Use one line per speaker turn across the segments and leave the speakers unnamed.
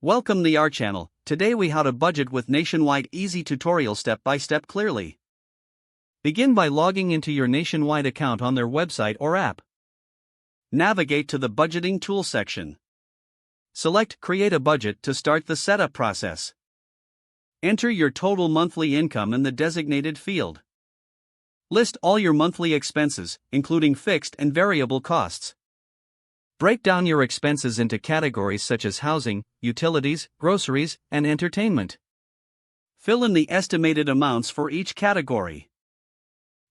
Welcome to our channel. Today we how to budget with Nationwide easy tutorial step by step clearly. Begin by logging into your Nationwide account on their website or app. Navigate to the budgeting tool section. Select create a budget to start the setup process. Enter your total monthly income in the designated field. List all your monthly expenses, including fixed and variable costs. Break down your expenses into categories such as housing, utilities, groceries, and entertainment. Fill in the estimated amounts for each category.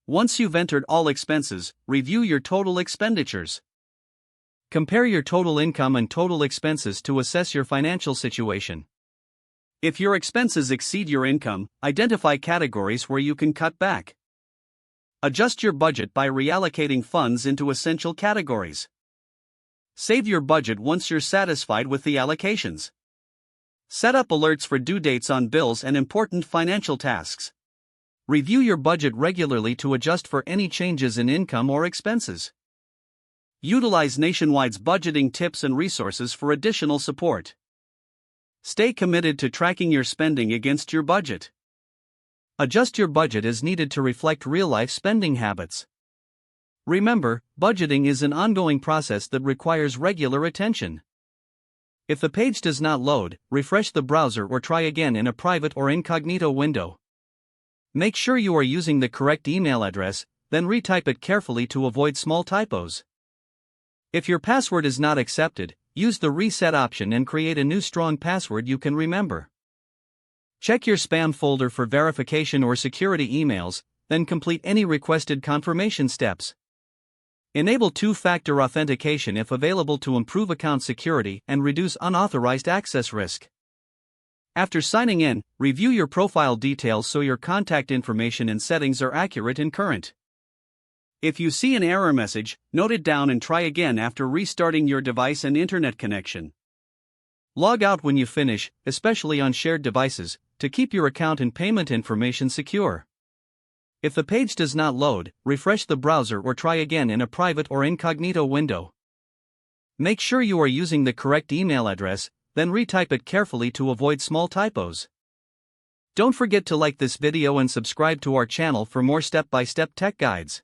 Once you've entered all expenses, review your total expenditures. Compare your total income and total expenses to assess your financial situation. If your expenses exceed your income, identify categories where you can cut back. Adjust your budget by reallocating funds into essential categories. Save your budget once you're satisfied with the allocations. Set up alerts for due dates on bills and important financial tasks. Review your budget regularly to adjust for any changes in income or expenses. Utilize Nationwide's budgeting tips and resources for additional support. Stay committed to tracking your spending against your budget. Adjust your budget as needed to reflect real-life spending habits. Remember, budgeting is an ongoing process that requires regular attention. If the page does not load, refresh the browser or try again in a private or incognito window. Make sure you are using the correct email address, then retype it carefully to avoid small typos. If your password is not accepted, use the reset option and create a new strong password you can remember. Check your spam folder for verification or security emails, then complete any requested confirmation steps. Enable two-factor authentication if available to improve account security and reduce unauthorized access risk. After signing in, review your profile details so your contact information and settings are accurate and current. If you see an error message, note it down and try again after restarting your device and internet connection. Log out when you finish, especially on shared devices, to keep your account and payment information secure. If the page does not load, refresh the browser or try again in a private or incognito window. Make sure you are using the correct email address, then retype it carefully to avoid small typos. Don't forget to like this video and subscribe to our channel for more step-by-step tech guides.